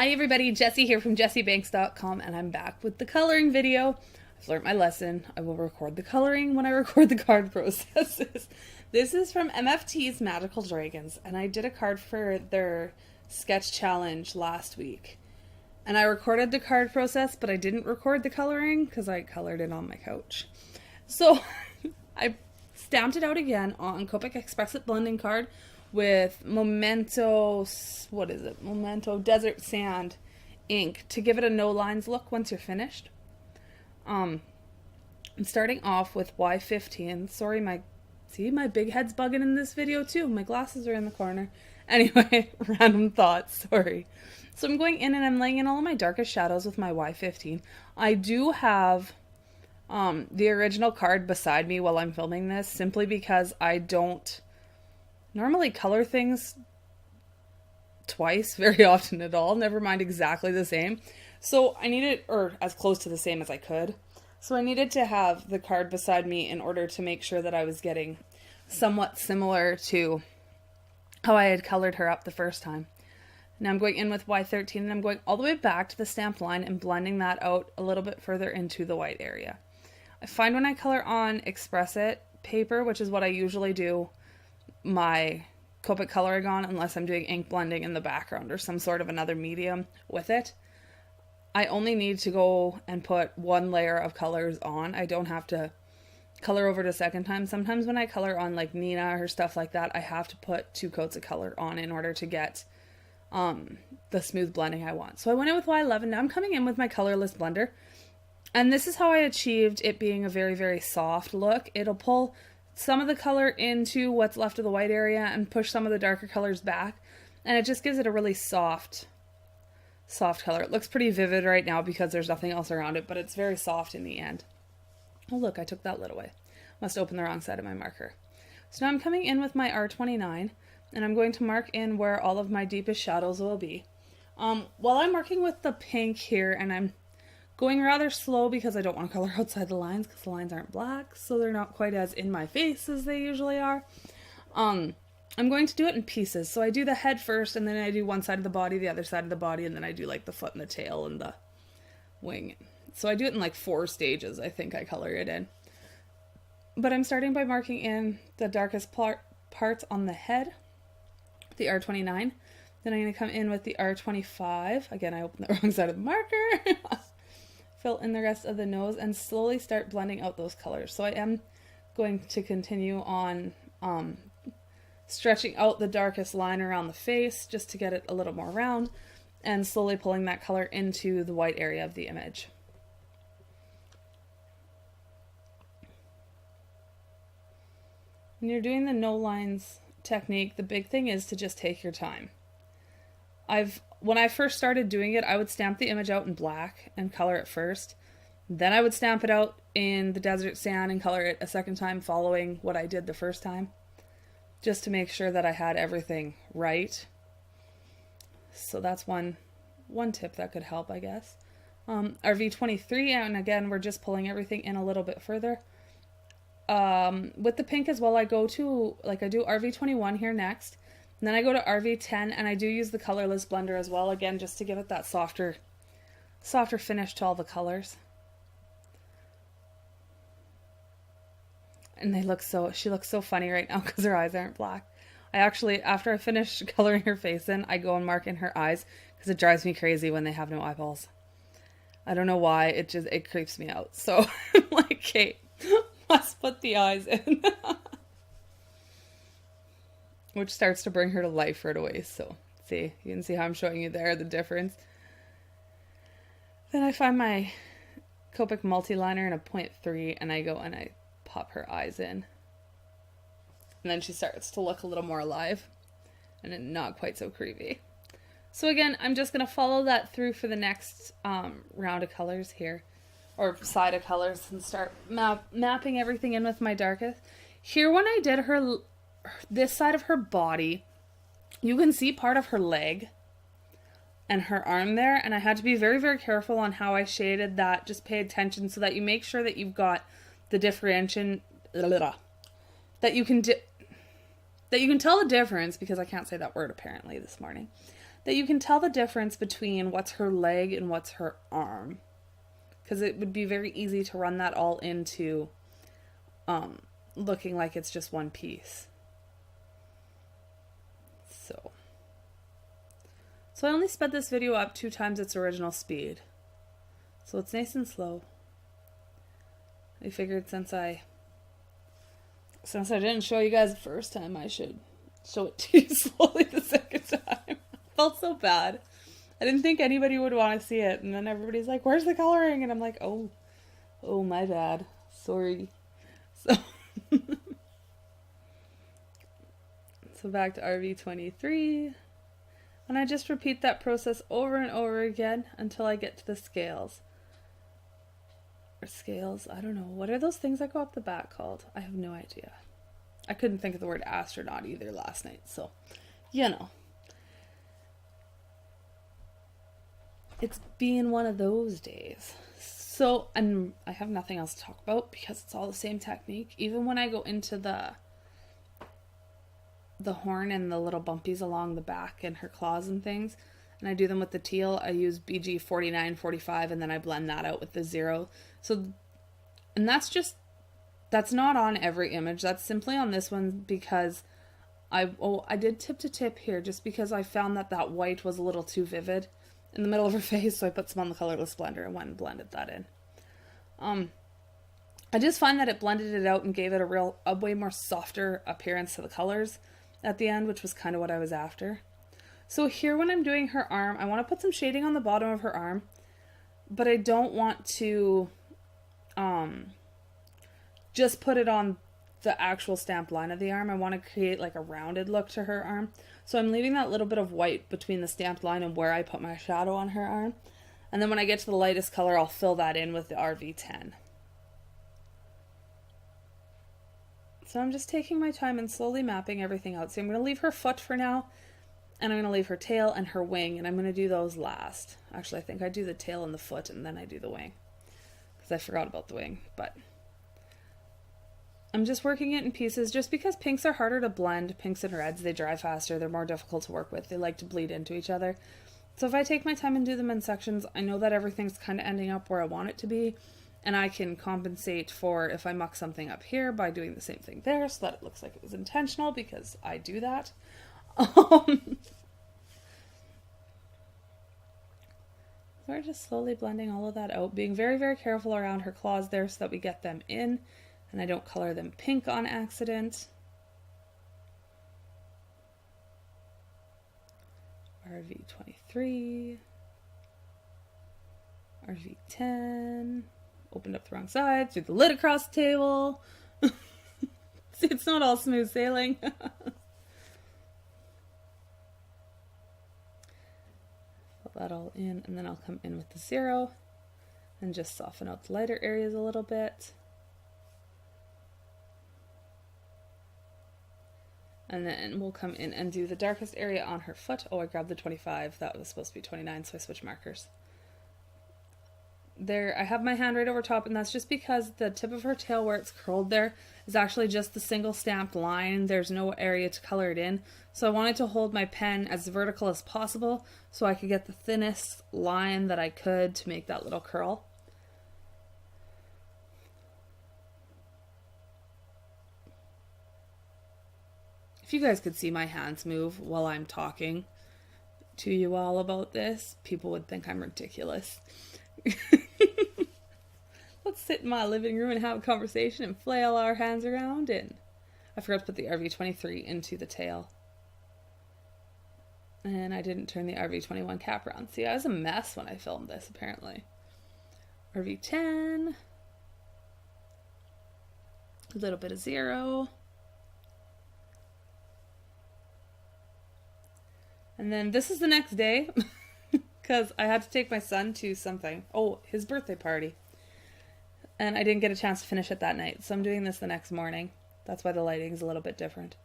Hi everybody, Jess-c here from jessiebanks.com, and I'm back with the coloring video. I've learned my lesson. I will record the coloring when I record the card processes. This is from MFT's Magical Dragons, and I did a card for their sketch challenge last week. And I recorded the card process, but I didn't record the coloring because I colored it on my couch. So I stamped it out again on Copic Express It blending card with Memento Desert Sand ink to give it a no lines look once you're finished. I'm starting off with Y15. Sorry, my big head's bugging in this video too. My glasses are in the corner. Anyway, random thoughts, sorry. So I'm going in and I'm laying in all of my darkest shadows with my Y15. I do have the original card beside me while I'm filming this, simply because I don't normally color things twice very often at all, never mind exactly the same. So I needed, or as close to the same as I could. So I needed to have the card beside me in order to make sure that I was getting somewhat similar to how I had colored her up the first time. Now I'm going in with Y13 and I'm going all the way back to the stamped line and blending that out a little bit further into the white area. I find when I color on Express It paper, which is what I usually do my Copic coloring on, unless I'm doing ink blending in the background or some sort of another medium with it, I only need to go and put one layer of colors on. I don't have to color over it a second time. Sometimes when I color on like Nina or stuff like that, I have to put 2 coats of color on in order to get the smooth blending I want. So I went in with Y11. Now I'm coming in with my colorless blender, and this is how I achieved it being a very, very soft look. It'll pull some of the color into what's left of the white area and push some of the darker colors back, and it just gives it a really soft color. It looks pretty vivid right now because there's nothing else around it, but it's very soft in the end. Oh look, I took that lid away. Must open the wrong side of my marker. So now I'm coming in with my R29, and I'm going to mark in where all of my deepest shadows will be. While I'm working with the pink here, and I'm going rather slow because I don't want to color outside the lines because the lines aren't black, so they're not quite as in my face as they usually are. I'm going to do it in pieces. So I do the head first, and then I do one side of the body, the other side of the body, and then I do like the foot and the tail and the wing. So I do it in like 4 stages, I think I color it in. But I'm starting by marking in the darkest parts on the head, the R29. Then I'm going to come in with the R25. Again, I opened the wrong side of the marker. Fill in the rest of the nose and slowly start blending out those colors. So I am going to continue on stretching out the darkest line around the face just to get it a little more round, and slowly pulling that color into the white area of the image. When you're doing the no lines technique, the big thing is to just take your time. When I first started doing it, I would stamp the image out in black and color it first. Then I would stamp it out in the desert sand and color it a second time following what I did the first time, just to make sure that I had everything right. So that's one tip that could help, I guess. RV23, and again, we're just pulling everything in a little bit further. With the pink as well, I do RV21 here next. And then I go to RV10, and I do use the colorless blender as well, again, just to give it that softer finish to all the colors. And she looks so funny right now because her eyes aren't black. I actually, after I finish coloring her face in, I go and mark in her eyes because it drives me crazy when they have no eyeballs. I don't know why, it creeps me out. So I'm like, Kate, must put the eyes in. Which starts to bring her to life right away. So, you can see how I'm showing you there, the difference. Then I find my Copic multi-liner in a 0.3, and I go and I pop her eyes in. And then she starts to look a little more alive, and not quite so creepy. So again, I'm just going to follow that through for the next round of colors here, or side of colors, and start mapping everything in with my darkest. Here, when I did this side of her body, you can see part of her leg and her arm there, and I had to be very, very careful on how I shaded that. Just pay attention so that you make sure that you've got the differentiation, that you can tell the difference, because I can't say that word apparently this morning, that you can tell the difference between what's her leg and what's her arm. Because it would be very easy to run that all into looking like it's just one piece. So I only sped this video up 2 times its original speed. So it's nice and slow. I figured since I didn't show you guys the first time, I should show it to you slowly the second time. I felt so bad. I didn't think anybody would want to see it. And then everybody's like, where's the coloring? And I'm like, oh, my bad. Sorry. So back to RV23. And I just repeat that process over and over again until I get to the scales. Or scales, I don't know. What are those things that go up the back called? I have no idea. I couldn't think of the word astronaut either last night, so, you know. It's being one of those days. So, I have nothing else to talk about because it's all the same technique. Even when I go into the horn and the little bumpies along the back and her claws and things, and I do them with the teal, I use BG 4945 and then I blend that out with the 0. So, and that's not on every image. That's simply on this one because I did tip to tip here just because I found that white was a little too vivid in the middle of her face, so I put some on the colorless blender and went and blended that in. I just find that it blended it out and gave it a way more softer appearance to the colors at the end, which was kind of what I was after. So here when I'm doing her arm, I want to put some shading on the bottom of her arm, but I don't want to just put it on the actual stamped line of the arm. I want to create like a rounded look to her arm. So I'm leaving that little bit of white between the stamped line and where I put my shadow on her arm. And then when I get to the lightest color, I'll fill that in with the RV10. So I'm just taking my time and slowly mapping everything out. So I'm going to leave her foot for now, and I'm going to leave her tail and her wing, and I'm going to do those last. Actually, I think I do the tail and the foot, and then I do the wing, because I forgot about the wing, but I'm just working it in pieces, just because pinks are harder to blend. Pinks and reds, they dry faster, they're more difficult to work with, they like to bleed into each other. So if I take my time and do them in sections, I know that everything's kind of ending up where I want it to be, and I can compensate for if I muck something up here by doing the same thing there so that it looks like it was intentional, because I do that. We're just slowly blending all of that out, being very, very careful around her claws there so that we get them in and I don't color them pink on accident. RV23, RV10, opened up the wrong side, threw the lid across the table. See, it's not all smooth sailing. Put that all in, and then I'll come in with the 0 and just soften out the lighter areas a little bit. And then we'll come in and do the darkest area on her foot. Oh, I grabbed the 25. That was supposed to be 29, so I switched markers. There, I have my hand right over top, and that's just because the tip of her tail where it's curled there is actually just the single stamped line. There's no area to color it in. So I wanted to hold my pen as vertical as possible so I could get the thinnest line that I could to make that little curl. If you guys could see my hands move while I'm talking to you all about this, people would think I'm ridiculous. Let's sit in my living room and have a conversation and flail our hands around. And I forgot to put the RV23 into the tail. And I didn't turn the RV21 cap around. See, I was a mess when I filmed this, apparently. RV10. A little bit of 0. And then this is the next day, because I had to take my son to something. Oh, his birthday party. And I didn't get a chance to finish it that night, so I'm doing this the next morning. That's why the lighting's a little bit different.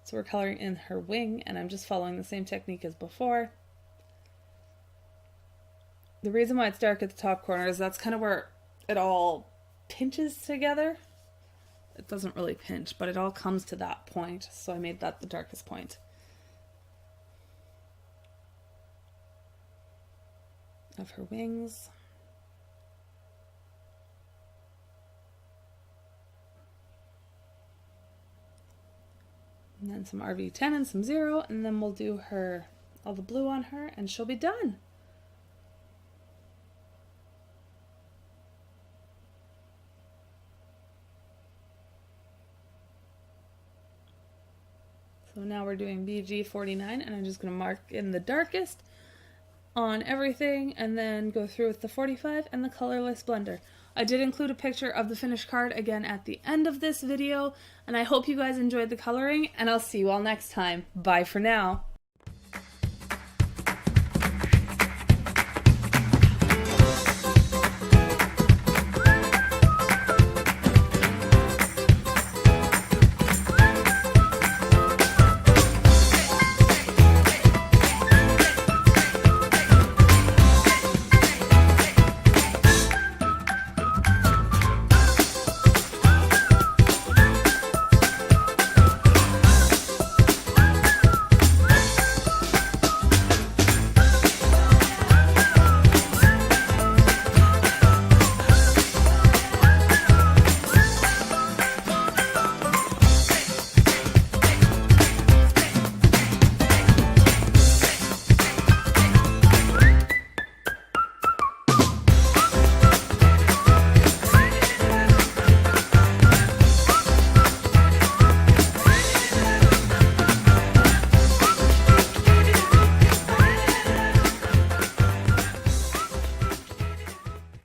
So we're coloring in her wing, and I'm just following the same technique as before. The reason why it's dark at the top corner is that's kind of where it all pinches together. It doesn't really pinch, but it all comes to that point, so I made that the darkest point. of her wings. And then some RV10 and some 0, and then we'll do her, all the blue on her, and she'll be done. So now we're doing BG49, and I'm just going to mark in the darkest on everything, and then go through with the 45 and the colorless blender. I did include a picture of the finished card again at the end of this video, and I hope you guys enjoyed the coloring, and I'll see you all next time. Bye for now.